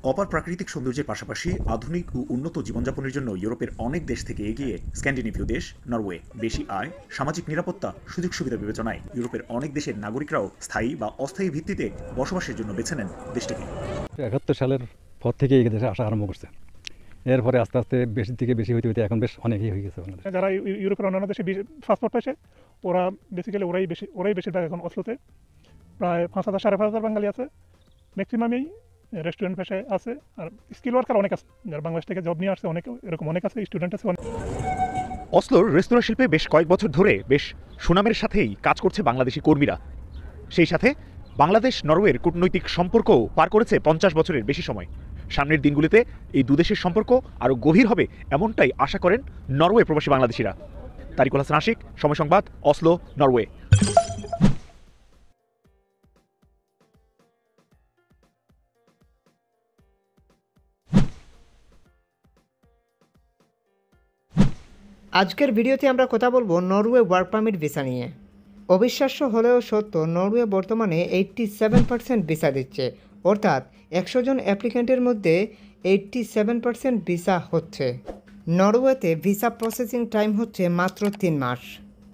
অপার প্রাকৃতিক সৌন্দর্যের পাশাপাশি আধুনিক ও উন্নত জীবনযাপনের জন্য ইউরোপের অনেক দেশ থেকে এগিয়ে স্ক্যান্ডিনেভীয় দেশ নরওয়ে। বেশি আয়, সামাজিক নিরাপত্তা, সুযোগ সুবিধা বিবেচনায় ইউরোপের অনেক দেশের নাগরিকরাও স্থায়ী বা অস্থায়ী ভিত্তিতে বসবাসের জন্য বেছে নেন দেশটিকে। 71 সালের পর থেকে এই দেশে আসা আরম্ভ করছে। এরপরে আস্তে আস্তে বেশি থেকে বেশি হইতে হইতে এখন বেশ অনেকই হয়ে গেছে। যারা ইউরোপের অন্যান্য দেশে পাসপোর্ট পাইছে ওরা বেসিক্যালি ওরাই বেশিরভাগ এখন অসলোতে। প্রায় 5,000 5,500 বাঙালি আছে, ম্যাক্সিমামই রেস্টুরেন্ট পেশায় আছে। আর স্কিল ওয়ার্কার অনেক আছে, যারা বাংলাদেশ থেকে জব নিয়ে আসছে অনেক, এরকম অনেক আছে, স্টুডেন্ট আছে অনেক। অসলোর রেস্তোরাঁ শিল্পে বেশ কয়েক বছর ধরে বেশ সুনামের সাথেই কাজ করছে বাংলাদেশি কর্মীরা। সেই সাথে বাংলাদেশ নরওয়ের কূটনৈতিক সম্পর্কও পার করেছে 50 বছরের বেশি সময়। সামনের দিনগুলিতে এই দুদেশের সম্পর্ক আরও গভীর হবে এমনটাই আশা করেন নরওয়ে প্রবাসী বাংলাদেশিরা। তারিকুল হাসান আশিক, সময় সংবাদ, অসলো, নরওয়ে। আজকের ভিডিওতে আমরা কথা বলবো নরওয়ে ওয়ার্ক পারমিট ভিসা নিয়ে। অবিশ্বাস্য হলেও সত্য, নরওয়ে বর্তমানে 87% ভিসা দিচ্ছে, অর্থাৎ 100 জন অ্যাপ্লিক্যান্টের মধ্যে 87% ভিসা হচ্ছে। নরওয়েতে ভিসা প্রসেসিং টাইম হচ্ছে মাত্র 3 মাস।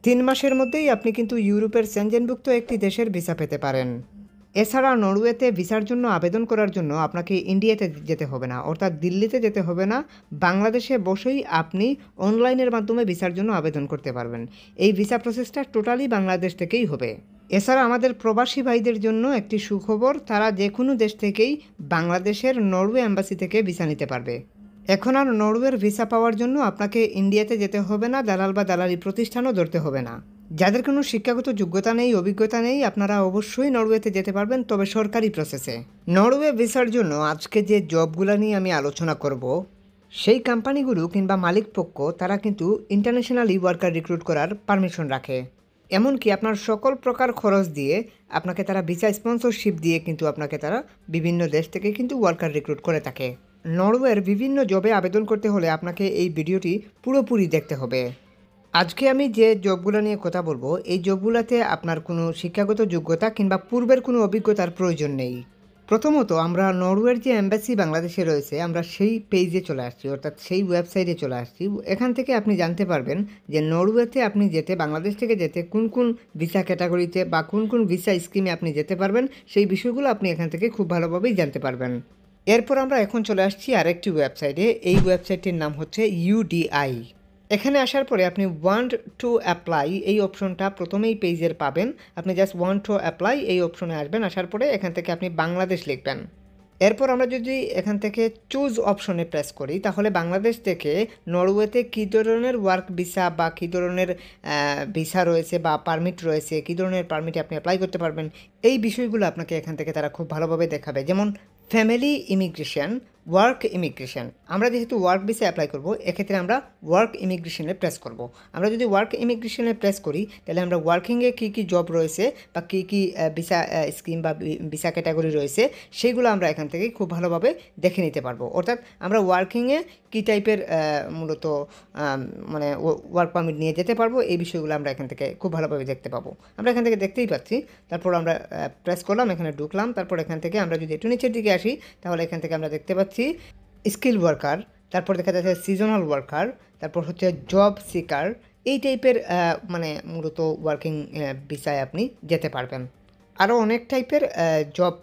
3 মাসের মধ্যেই আপনি কিন্তু ইউরোপের সেনজেনভুক্ত একটি দেশের ভিসা পেতে পারেন। এছাড়া নরওয়েতে ভিসার জন্য আবেদন করার জন্য আপনাকে ইন্ডিয়াতে যেতে হবে না, অর্থাৎ দিল্লিতে যেতে হবে না। বাংলাদেশে বসেই আপনি অনলাইনের মাধ্যমে ভিসার জন্য আবেদন করতে পারবেন। এই ভিসা প্রসেসটা টোটালি বাংলাদেশ থেকেই হবে। এছাড়া আমাদের প্রবাসী ভাইদের জন্য একটি সুখবর, তারা যে কোনো দেশ থেকেই বাংলাদেশের নরওয়ে এম্বাসি থেকে ভিসা নিতে পারবে। এখন আর নরওয়ের ভিসা পাওয়ার জন্য আপনাকে ইন্ডিয়াতে যেতে হবে না, দালাল বা দালালি প্রতিষ্ঠানও ধরতে হবে না। যাদের কোনো শিক্ষাগত যোগ্যতা নেই, অভিজ্ঞতা নেই, আপনারা অবশ্যই নরওয়েতে যেতে পারবেন, তবে সরকারি প্রসেসে। নরওয়ে ভিসার জন্য আজকে যে জবগুলো নিয়ে আমি আলোচনা করব, সেই কোম্পানিগুলো কিংবা মালিক পক্ষ তারা কিন্তু ইন্টারন্যাশনালি ওয়ার্কার রিক্রুট করার পারমিশন রাখে। এমনকি আপনার সকল প্রকার খরচ দিয়ে আপনাকে তারা ভিসা স্পন্সরশিপ দিয়ে কিন্তু আপনাকে তারা বিভিন্ন দেশ থেকে কিন্তু ওয়ার্কার রিক্রুট করে থাকে। নরওয়ের বিভিন্ন জবে আবেদন করতে হলে আপনাকে এই ভিডিওটি পুরোপুরি দেখতে হবে। আজকে আমি যে জবগুলো নিয়ে কথা বলবো, এই জবগুলোতে আপনার কোনো শিক্ষাগত যোগ্যতা কিংবা পূর্বের কোনো অভিজ্ঞতার প্রয়োজন নেই। প্রথমত আমরা নরওয়ের যে এম্বাসি বাংলাদেশে রয়েছে, আমরা সেই পেজে চলে আসছি, অর্থাৎ সেই ওয়েবসাইটে চলে আসছি। এখান থেকে আপনি জানতে পারবেন যে নরওয়েতে আপনি যেতে, বাংলাদেশ থেকে যেতে কোন কোন ভিসা ক্যাটাগরিতে বা কোন কোন ভিসা স্কিমে আপনি যেতে পারবেন, সেই বিষয়গুলো আপনি এখান থেকে খুব ভালোভাবেই জানতে পারবেন। এরপর আমরা এখন চলে আসছি আরেকটি ওয়েবসাইটে। এই ওয়েবসাইটটির নাম হচ্ছে ইউডিআই। এখানে আসার পরে আপনি ওয়ান্ট টু অ্যাপ্লাই এই অপশনটা প্রথমেই পেজের পাবেন। আপনি জাস্ট ওয়ান্ট টু অ্যাপ্লাই এই অপশনে আসবেন। আসার পরে এখান থেকে আপনি বাংলাদেশ লিখবেন। এরপর আমরা যদি এখান থেকে চুজ অপশনে প্রেস করি, তাহলে বাংলাদেশ থেকে নরওয়েতে কী ধরনের ওয়ার্ক ভিসা বা কী ধরনের ভিসা রয়েছে বা পারমিট রয়েছে, কী ধরনের পারমিটে আপনি অ্যাপ্লাই করতে পারবেন, এই বিষয়গুলো আপনাকে এখান থেকে তারা খুব ভালোভাবে দেখাবে। যেমন ফ্যামিলি ইমিগ্রেশন, ওয়ার্ক ইমিগ্রেশন। আমরা যেহেতু ওয়ার্ক ভিসা অ্যাপ্লাই করব, এক্ষেত্রে আমরা ওয়ার্ক ইমিগ্রেশনে প্রেস করব। আমরা যদি ওয়ার্ক ইমিগ্রেশনে প্রেস করি, তাহলে আমরা ওয়ার্কিংয়ে কী কী জব রয়েছে বা কী কী ভিসা স্কিম বা ভিসা ক্যাটাগরি রয়েছে, সেইগুলো আমরা এখান থেকে খুব ভালোভাবে দেখে নিতে পারবো। অর্থাৎ আমরা ওয়ার্কিংয়ে কী টাইপের মূলত মানে ওয়ার্ক পারমিট নিয়ে যেতে পারবো, এই বিষয়গুলো আমরা এখান থেকে খুব ভালোভাবে দেখতে পাবো। আমরা এখান থেকে দেখতেই পাচ্ছি। তারপর আমরা প্রেস করলাম, এখানে ঢুকলাম। তারপর এখান থেকে আমরা যদি একটু নিচের দিকে আসি, তাহলে এখান থেকে আমরা দেখতে পাচ্ছি স্কিল ওয়ার্কার, তারপর দেখা যাচ্ছে সিজনাল ওয়ার্কার, তারপর হচ্ছে জব সিকার। এই টাইপের মানে মূলত ওয়ার্কিং ভিসায় আপনি যেতে পারবেন। আরও অনেক টাইপের জব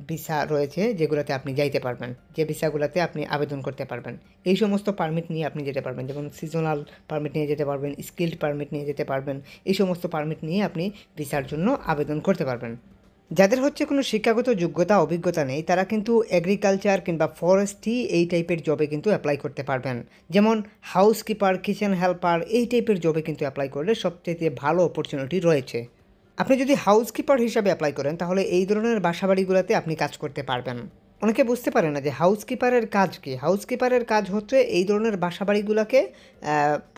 ভিসা রয়েছে যেগুলোতে আপনি যাইতে পারবেন, যে ভিসাগুলোতে আপনি আবেদন করতে পারবেন। এই সমস্ত পারমিট নিয়ে আপনি যেতে পারবেন, যেমন সিজনাল পারমিট নিয়ে যেতে পারবেন, স্কিল্ড পারমিট নিয়ে যেতে পারবেন। এই সমস্ত পারমিট নিয়ে আপনি ভিসার জন্য আবেদন করতে পারবেন। যাদের হচ্ছে কোনো শিক্ষাগত যোগ্যতা অভিজ্ঞতা নেই, তারা কিন্তু এগ্রিকালচার কিংবা ফরেস্ট্রি এই টাইপের জবে কিন্তু অ্যাপ্লাই করতে পারবেন। যেমন হাউসকিপার, কিচেন হেল্পার, এই টাইপের জবে কিন্তু অ্যাপ্লাই করলে সবচেয়ে ভালো অপরচুনিটি রয়েছে। আপনি যদি হাউসকিপার হিসাবে অ্যাপ্লাই করেন, তাহলে এই ধরনের বাসাবাড়িগুলোতে আপনি কাজ করতে পারবেন। অনেকে বুঝতে পারে না যে হাউসকিপারের কাজ কী। হাউসকিপারের কাজ হচ্ছে এই ধরনের বাসাবাড়িগুলোকে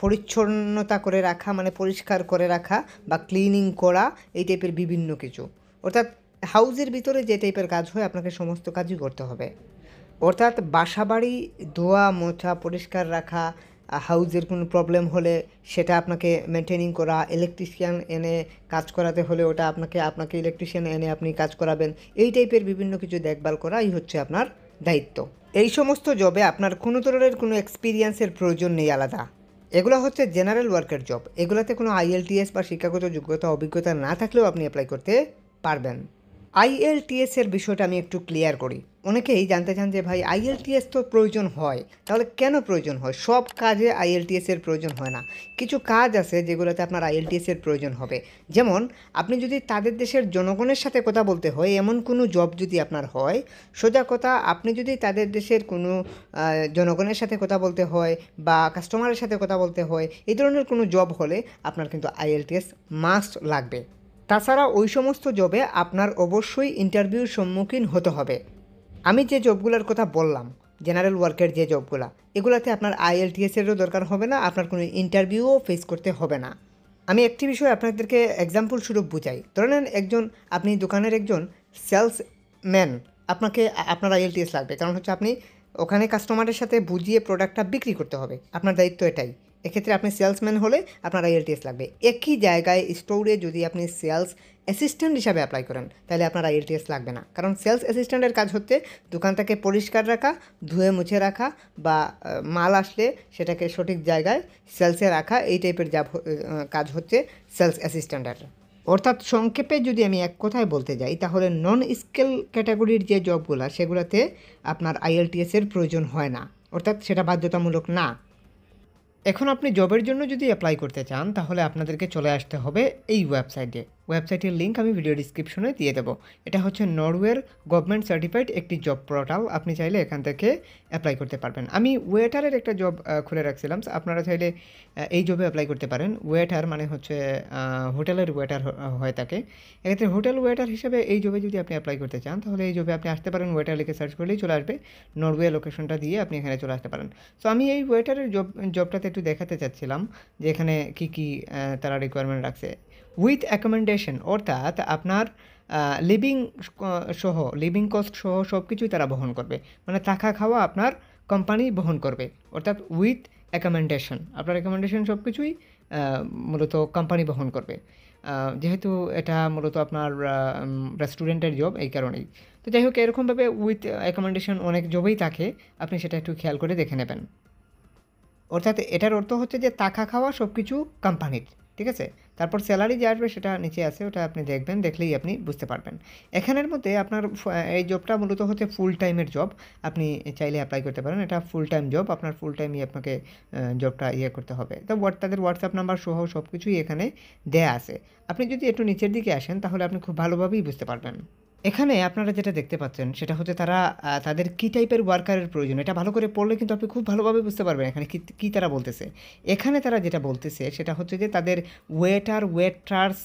পরিচ্ছন্নতা করে রাখা, মানে পরিষ্কার করে রাখা বা ক্লিনিং করা, এই টাইপের বিভিন্ন কিছু। অর্থাৎ হাউজের ভিতরে যে টাইপের কাজ হয় আপনাকে সমস্ত কাজই করতে হবে। অর্থাৎ বাসাবাড়ি ধোয়া মোছা পরিষ্কার রাখা, হাউজের কোনো প্রবলেম হলে সেটা আপনাকে মেনটেনিং করা, ইলেকট্রিশিয়ান এনে কাজ করাতে হলে আপনাকে ইলেকট্রিশিয়ান এনে আপনি কাজ করাবেন, এই টাইপের বিভিন্ন কিছু দেখভাল করাই হচ্ছে আপনার দায়িত্ব। এই সমস্ত জবে আপনার কোনো ধরনের কোনো এক্সপিরিয়েন্সের প্রয়োজন নেই আলাদা। এগুলো হচ্ছে জেনারেল ওয়ার্কের জব। এগুলোতে কোনো আইএলটিএস বা শিক্ষাগত যোগ্যতা অভিজ্ঞতা না থাকলেও আপনি অ্যাপ্লাই করতে পারবেন। আইএলটিএস এর বিষয়টা আমি একটু ক্লিয়ার করি। অনেকেই জানতে চান যে ভাই আইএলটিএস তো প্রয়োজন হয়, তাহলে কেন প্রয়োজন হয়? সব কাজে আইএলটিএস এর প্রয়োজন হয় না। কিছু কাজ আছে যেগুলোতে আপনার আইএলটিএস এর প্রয়োজন হবে। যেমন আপনি যদি তাদের দেশের জনগণের সাথে কথা বলতে হয় এমন কোনো জব যদি আপনার হয়, সোজা কথা আপনি যদি তাদের দেশের কোনো জনগণের সাথে কথা বলতে হয় বা কাস্টমারের সাথে কথা বলতে হয়, এই ধরনের কোনো জব হলে আপনার কিন্তু আইএলটিএস মাস্ট লাগবে। তাছাড়া ওই সমস্ত জবে আপনার অবশ্যই ইন্টারভিউর সম্মুখীন হতে হবে। আমি যে জবগুলোর কথা বললাম, জেনারেল ওয়ার্কের যে জবগুলো, এগুলাতে আপনার আইএলটিএসেরও দরকার হবে না, আপনার কোনো ইন্টারভিউও ফেস করতে হবে না। আমি একটি বিষয় আপনাদেরকে এক্সাম্পল স্বরূপ বুঝাই। ধরে নেন আপনি দোকানের একজন সেলসম্যান, আপনার আইএলটিএস লাগবে, কারণ হচ্ছে আপনি ওখানে কাস্টমারের সাথে বুঝিয়ে প্রোডাক্টটা বিক্রি করতে হবে, আপনার দায়িত্ব এটাই। এক্ষেত্রে আপনি সেলসম্যান হলে আপনার আইএলটিএস লাগবে। একই জায়গায় স্টোরে যদি আপনি সেলস অ্যাসিস্ট্যান্ট হিসাবে অ্যাপ্লাই করেন তাহলে আপনার আইএলটিএস লাগবে না, কারণ সেলস অ্যাসিস্ট্যান্টের কাজ হচ্ছে দোকানটাকে পরিষ্কার রাখা, ধুয়ে মুছে রাখা বা মাল আসলে সেটাকে সঠিক জায়গায় সেলসে রাখা, এই টাইপের কাজ হচ্ছে সেলস অ্যাসিস্ট্যান্টের। অর্থাৎ সংক্ষেপে যদি আমি এক কথায় বলতে যাই তাহলে নন স্কিল ক্যাটাগরির যে জবগুলো সেগুলোতে আপনার আইএলটিএসের প্রয়োজন হয় না, অর্থাৎ সেটা বাধ্যতামূলক না। এখন আপনি জবের জন্য যদি অ্যাপ্লাই করতে চান তাহলে আপনাদেরকে চলে আসতে হবে এই ওয়েবসাইটের লিঙ্ক আমি ভিডিও ডিসক্রিপশনে দিয়ে দেবো। এটা হচ্ছে নরওয়ের গভর্নমেন্ট সার্টিফাইড একটি জব পোর্টাল। আপনি চাইলে এখান থেকে অ্যাপ্লাই করতে পারবেন। আমি ওয়েটারের একটা জব খুলে রাখছিলাম, আপনারা চাইলে এই জবে অ্যাপ্লাই করতে পারেন। ওয়েটার মানে হচ্ছে হোটেলের ওয়েটার হয়ে থাকে। এক্ষেত্রে হোটেল ওয়েটার হিসেবে এই জবে যদি আপনি অ্যাপ্লাই করতে চান তাহলে এই জবে আপনি আসতে পারেন। ওয়েটার লিখে সার্চ করলেই চলে আসবে, নরওয়ে লোকেশনটা দিয়ে আপনি এখানে চলে আসতে পারেন। সো আমি এই ওয়েটারের জবটাতে একটু দেখাতে চাচ্ছিলাম যে এখানে কী তারা রিকোয়ারমেন্ট রাখছে। উইথ অ্যাকোমোডেশন, অর্থাৎ আপনার লিভিং কস্ট সহ সব কিছুই তারা বহন করবে, মানে থাকা খাওয়া আপনার কোম্পানি বহন করবে। অর্থাৎ উইথ অ্যাকোমোডেশন, আপনার অ্যাকোমোডেশন সব কিছুই মূলত কোম্পানি বহন করবে। যেহেতু এটা মূলত আপনার রেস্টুরেন্টের জব, এই কারণেই। তো যাই হোক, এরকমভাবে উইথ অ্যাকোমোডেশন অনেক জবেই থাকে, আপনি সেটা একটু খেয়াল করে দেখে নেবেন। অর্থাৎ এটার অর্থ হচ্ছে যে থাকা খাওয়া সব কিছু কোম্পানির, ঠিক আছে। তারপর স্যালারি যে আসবে সেটা নিচে আছে, ওটা আপনি দেখবেন, দেখলেই আপনি বুঝতে পারবেন। এখানের মধ্যে আপনার এই জবটা মূলত হচ্ছে ফুল টাইমের জব, আপনি চাইলে অ্যাপ্লাই করতে পারেন। এটা ফুল টাইম জব, আপনার ফুল টাইমই আপনাকে জবটা করতে হবে। তো তাদের হোয়াটসঅ্যাপ নাম্বার সহ সব কিছুই এখানে দেয়া আছে। আপনি যদি একটু নিচের দিকে আসেন তাহলে আপনি খুব ভালোভাবেই বুঝতে পারবেন। এখানে আপনারা যেটা দেখতে পাচ্ছেন সেটা হচ্ছে তাদের কী টাইপের ওয়ার্কারের প্রয়োজন, এটা ভালো করে পড়লে কিন্তু আপনি খুব ভালোভাবে বুঝতে পারবেন এখানে কী তারা বলতেছে। এখানে তারা যেটা বলতেছে সেটা হচ্ছে যে তাদের waiter, waitresses,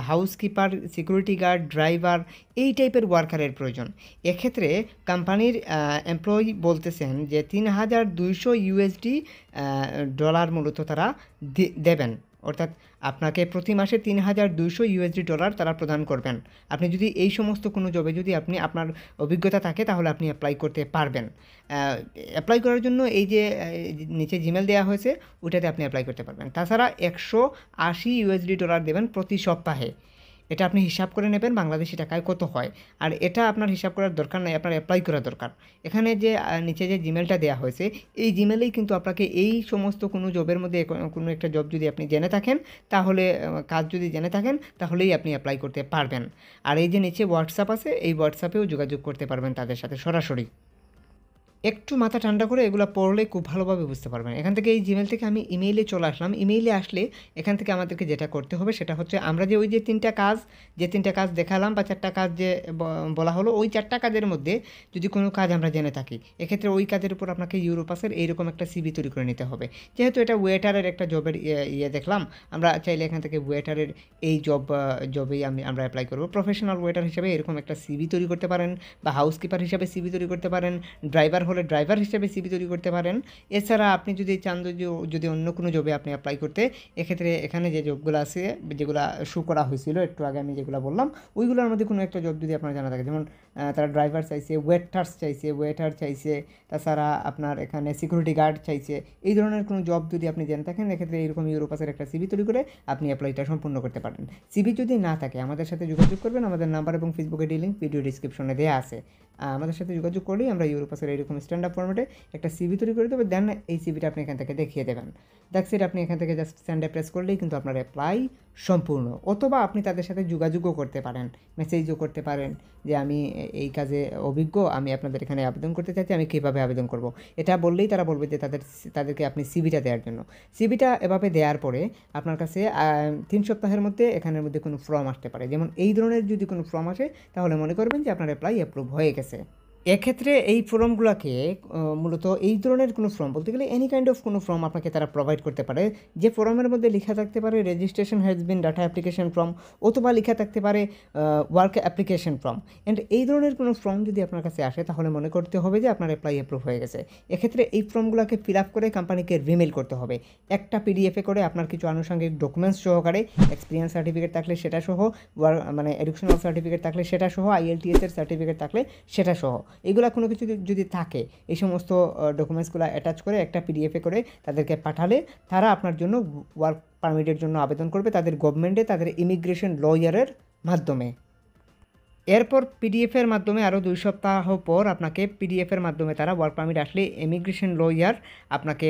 housekeeper, security guard, driver, এই টাইপের ওয়ার্কারের প্রয়োজন। এক্ষেত্রে কোম্পানির এমপ্লয়ি বলতেছেন যে 3200 ইউএসডি ডলার মূলত তারা দেবেন। অর্থাৎ আপনাকে প্রতি মাসে 3200 ইউএসডি ডলার তারা প্রদান করবেন। আপনি যদি এই সমস্ত কোনো জবে যদি আপনার অভিজ্ঞতা থাকে তাহলে আপনি অ্যাপ্লাই করতে পারবেন। অ্যাপ্লাই করার জন্য এই যে নিচে জিমেল দেওয়া হয়েছে ওটাতে আপনি অ্যাপ্লাই করতে পারবেন। তাছাড়া 180 ইউএসডি ডলার দেবেন প্রতি সপ্তাহে। এটা আপনি হিসাব করে নেবেন বাংলাদেশি টাকায় কত হয়, আর এটা আপনার হিসাব করার দরকার নাই, আপনার অ্যাপ্লাই করা দরকার। এখানে যে নিচে যে জিমেলটা দেওয়া হয়েছে এই জিমেলেই কিন্তু আপনাকে এই সমস্ত কোনো জবের মধ্যে কোনো একটা জব যদি আপনি জেনে থাকেন তাহলে, কাজ যদি জেনে থাকেন তাহলেই আপনি অ্যাপ্লাই করতে পারবেন। আর এই যে নিচে হোয়াটসঅ্যাপ আছে, এই হোয়াটসঅ্যাপেও যোগাযোগ করতে পারবেন তাদের সাথে সরাসরি। একটু মাথা ঠান্ডা করে এগুলো পড়লে খুব ভালোভাবে বুঝতে পারবেন। এখান থেকে এই জিমেল থেকে আমি ইমেইলে চলে আসলাম। ইমেইলে আসলে এখান থেকে আমাদেরকে যেটা করতে হবে সেটা হচ্ছে আমরা যে ওই যে তিনটা কাজ দেখালাম বা 4টা কাজ যে বলা হলো, ওই 4টা কাজের মধ্যে যদি কোনো কাজ আমরা জেনে থাকি এক্ষেত্রে ওই কাজের উপর আপনাকে ইউরোপাসের এইরকম একটা সিভি তৈরি করে নিতে হবে। যেহেতু এটা ওয়েটারের একটা জবের দেখলাম, আমরা চাইলে এখান থেকে ওয়েটারের এই জবেই আমরা অ্যাপ্লাই করবো। প্রফেশনাল ওয়েটার হিসেবে এরকম একটা সিভি তৈরি করতে পারেন, বা হাউসকিপার হিসেবে সিভি তৈরি করতে পারেন, ড্রাইভার হলে ড্রাইভার হিসেবে সিভি তৈরি করতে পারেন। এছাড়া আপনি যদি চান যদি অন্য কোনো জবে আপনি অ্যাপ্লাই করতে, এক্ষেত্রে এখানে যে জবগুলো আছে যেগুলো শো করা হয়েছিল একটু আগে আমি যেগুলো বললাম, ওইগুলোর মধ্যে কোনো একটা জব যদি আপনার জানা থাকে, যেমন তারা ড্রাইভার চাইছে, ওয়েটার চাইছে, তাছাড়া আপনার এখানে সিকিউরিটি গার্ড চাইছে। এই ধরনের কোনো জব যদি আপনি জেনে থাকেন, এক্ষেত্রে এরকম ইউরোপাসের একটা সিভি তৈরি করে আপনি অ্যাপ্লাইটা সম্পূর্ণ করতে পারেন। সিভি যদি না থাকে আমাদের সাথে যোগাযোগ করবেন, আমাদের নাম্বার এবং ফেসবুকে লিঙ্ক ভিডিও ডিসক্রিপশনে দেওয়া আছে। আমাদের সাথে যোগাযোগ করলেই আমরা ইউরোপাসের এরকম স্ট্যান্ড আপ ফরম্যাটে একটা সিভি তৈরি করে দেবো, দেন এই সিভিটা আপনি এখান থেকে দেখিয়ে দেবেন। দ্যাটস ইট, আপনি এখান থেকে জাস্ট সেন্ডে প্রেস করলেই কিন্তু আপনার অ্যাপ্লাই সম্পূর্ণ। অথবা আপনি তাদের সাথে যোগাযোগও করতে পারেন, মেসেজও করতে পারেন যে আমি এই কাজে অভিজ্ঞ, আমি আপনাদের এখানে আবেদন করতে চাইছি, আমি কীভাবে আবেদন করব। এটা বললেই তারা বলবে যে তাদেরকে আপনি সিভিটা দেওয়ার জন্য। সিভিটা এভাবে দেওয়ার পরে আপনার কাছে 3 সপ্তাহের মধ্যে এখানের মধ্যে কোনো ফর্ম আসতে পারে। যেমন এই ধরনের যদি কোনো ফর্ম আসে তাহলে মনে করবেন যে আপনার অ্যাপ্রুভ হয়ে গেছে। এক্ষেত্রে এই ফর্মগুলোকে মূলত এই ধরনের কোনো ফর্ম বলতে গেলে এনি কাইন্ড অফ কোনো ফর্ম আপনাকে তারা প্রোভাইড করতে পারে, যে ফর্মের মধ্যে লেখা থাকতে পারে registration has been data application form, অথবা লেখা থাকতে পারে ওয়ার্ক অ্যাপ্লিকেশন ফর্ম। অ্যান্ড এই ধরনের কোনো ফর্ম যদি আপনার কাছে আসে তাহলে মনে করতে হবে যে আপনার অ্যাপ্রুভ হয়ে গেছে। এক্ষেত্রে এই ফর্মগুলোকে ফিল আপ করে কোম্পানিকে রিমেল করতে হবে একটা পিডিএফে করে, আপনার কিছু আনুষঙ্গিক ডকুমেন্টস সহকারে, এক্সপিরিয়েন্স সার্টিফিকেট থাকলে সেটা সহ, মানে এডুকেশনাল সার্টিফিকেট থাকলে সেটা সহ, IELTS এর সার্টিফিকেট থাকলে সেটা সহ, এগুলো কোনো কিছু যদি থাকে এই সমস্ত ডকুমেন্টসগুলো অ্যাটাচ করে একটা পিডিএফে করে তাদেরকে পাঠালে তারা আপনার জন্য ওয়ার্ক পারমিটের জন্য আবেদন করবে তাদের গভর্নমেন্টে, তাদের ইমিগ্রেশন লয়ারের মাধ্যমে। এরপর পিডিএফের মাধ্যমে আরও 2 সপ্তাহ পর আপনাকে পিডিএফের মাধ্যমে তারা ওয়ার্ক পারমিট আসলে ইমিগ্রেশন লয়ার আপনাকে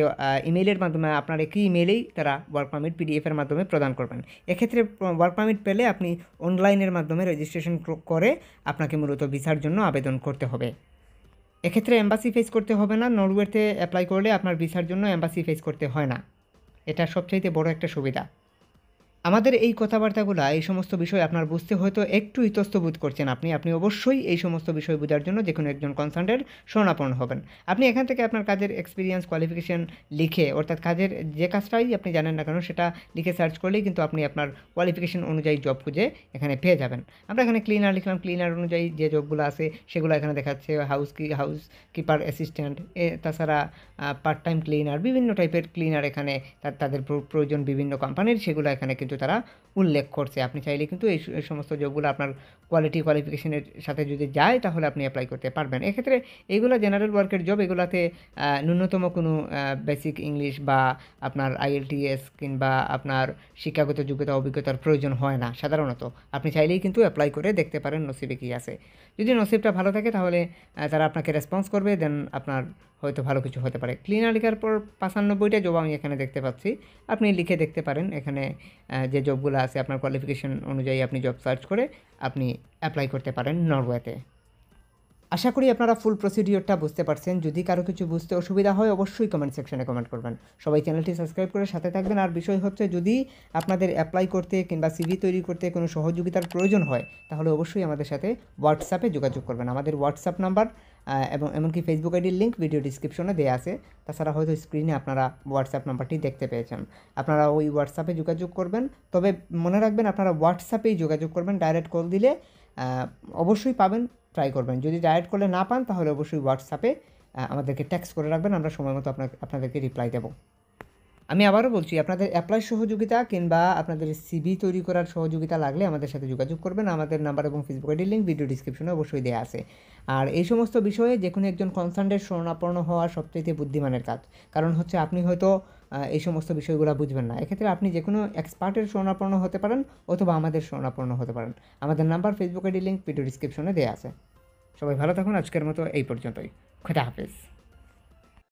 ইমেইলের মাধ্যমে আপনার একই ইমেইলেই তারা ওয়ার্ক পারমিট পিডিএফের মাধ্যমে প্রদান করবেন। এক্ষেত্রে ওয়ার্ক পারমিট পেলে আপনি অনলাইনের মাধ্যমে রেজিস্ট্রেশন করে আপনাকে মূলত ভিসার জন্য আবেদন করতে হবে। এক্ষেত্রে এম্বাসি ফেস করতে হবে না, নরওয়েতে অ্যাপ্লাই করলে আপনার ভিসার জন্য এম্বাসি ফেস করতে হয় না। এটা সবচাইতে বড় একটা সুবিধা। আমাদের এই কথাবার্তাগুলো, এই সমস্ত বিষয় আপনার বুঝতে হয়তো একটু ইতস্তবোধ করছেন আপনি অবশ্যই এই সমস্ত বিষয় বোঝার জন্য যে কোনো একজন কনসালটেন্ট শরণাপন্ন হবেন। আপনি এখান থেকে আপনার কাজের এক্সপিরিয়েন্স, কোয়ালিফিকেশন লিখে, অর্থাৎ কাজের যে কাজটাই আপনি জানেন না কেন সেটা লিখে সার্চ করলেই কিন্তু আপনি আপনার কোয়ালিফিকেশন অনুযায়ী জব খুঁজে এখানে পেয়ে যাবেন। আমরা এখানে ক্লিনার লিখলাম, ক্লিনার অনুযায়ী যে জবগুলো আছে সেগুলো এখানে দেখাচ্ছে, হাউস কিপার অ্যাসিস্ট্যান্ট, তাছাড়া পার্ট টাইম ক্লিনার, বিভিন্ন টাইপের ক্লিনার এখানে তাদের প্রয়োজন বিভিন্ন কোম্পানির, সেগুলো এখানে কিন্তু তারা উল্লেখ করছে। আপনি চাইলে কিন্তু এই সমস্ত জবগুলো আপনার কোয়ালিফিকেশনের সাথে যদি যায় তাহলে আপনি অ্যাপ্লাই করতে পারবেন। এক্ষেত্রে এইগুলো জেনারেল ওয়ার্কের জব, এগুলাতে ন্যূনতম কোনো বেসিক ইংলিশ বা আপনার IELTS কিংবা আপনার শিক্ষাগত যোগ্যতা অভিজ্ঞতার প্রয়োজন হয় না সাধারণত। আপনি চাইলেই কিন্তু অ্যাপ্লাই করে দেখতে পারেন নসিবে কী আছে। যদি নসিবটা ভালো থাকে তাহলে তারা আপনাকে রেসপন্স করবে, দেন আপনার হয়তো ভালো কিছু হতে পারে। ক্লিনার লেখার পর 95টা জব আমি এখানে দেখতে পাচ্ছি, আপনি লিখে দেখতে পারেন। এখানে যে জবগুলো আছে আপনার কোয়ালিফিকেশন অনুযায়ী আপনি জব সার্চ করে আপনি অ্যাপ্লাই করতে পারেন নরওয়েতে। আশা করি আপনারা ফুল প্রসিডিওরটা বুঝতে পারছেন। যদি কারো কিছু বুঝতে অসুবিধা হয় অবশ্যই কমেন্ট সেকশনে কমেন্ট করবেন। সবাই চ্যানেলটি সাবস্ক্রাইব করে সাথে থাকবেন। আর বিষয় হচ্ছে, যদি আপনাদের অ্যাপ্লাই করতে কিংবা সিভি তৈরি করতে কোনো সহযোগিতার প্রয়োজন হয় তাহলে অবশ্যই আমাদের সাথে হোয়াটসঅ্যাপে যোগাযোগ করবেন। আমাদের হোয়াটসঅ্যাপ নাম্বার এবং এমনকি ফেসবুক আইডির লিঙ্ক ভিডিও ডিসক্রিপশনে দেওয়া আছে। তাছাড়া হয়তো স্ক্রিনে আপনারা হোয়াটসঅ্যাপ নাম্বারটি দেখতে পেয়েছেন। আপনারা ওই হোয়াটসঅ্যাপে যোগাযোগ করবেন, তবে মনে রাখবেন আপনারা হোয়াটসঅ্যাপেই যোগাযোগ করবেন। ডাইরেক্ট কল দিলে অবশ্যই পাবেন, ট্রাই করবেন। যদি ডাইরেক্ট কলে না পান তাহলে অবশ্যই হোয়াটসঅ্যাপে আমাদেরকে টেক্সট করে রাখবেন, আমরা সময় মতো আপনাদেরকে রিপ্লাই দেব। আমি আবারও বলছি, আপনাদের অ্যাপ্লাই সহযোগিতা কিংবা আপনাদের সিভি তৈরি করার সহযোগিতা লাগলে আমাদের সাথে যোগাযোগ করবেন। আমাদের নাম্বার এবং ফেসবুক আইডির লিঙ্ক ভিডিও ডিসক্রিপশনে অবশ্যই দেওয়া আছে। আর এই সমস্ত বিষয়ে যে কোনো একজন কনসালটেন্ট শরণাপন্ন হওয়া সবচেয়ে বুদ্ধিমানের কাজ। কারণ হচ্ছে আপনি হয়তো এই সমস্ত বিষয়গুলো বুঝবেন না। এক্ষেত্রে আপনি যে কোনো এক্সপার্টের শরণাপন্ন হতে পারেন অথবা আমাদের শরণাপন্ন হতে পারেন। আমাদের নাম্বার, ফেসবুক আইডির লিঙ্ক ভিডিও ডিসক্রিপশনে দেওয়া আছে। সবাই ভালো থাকুন। আজকের মতো এই পর্যন্তই। খোদা হাফেজ।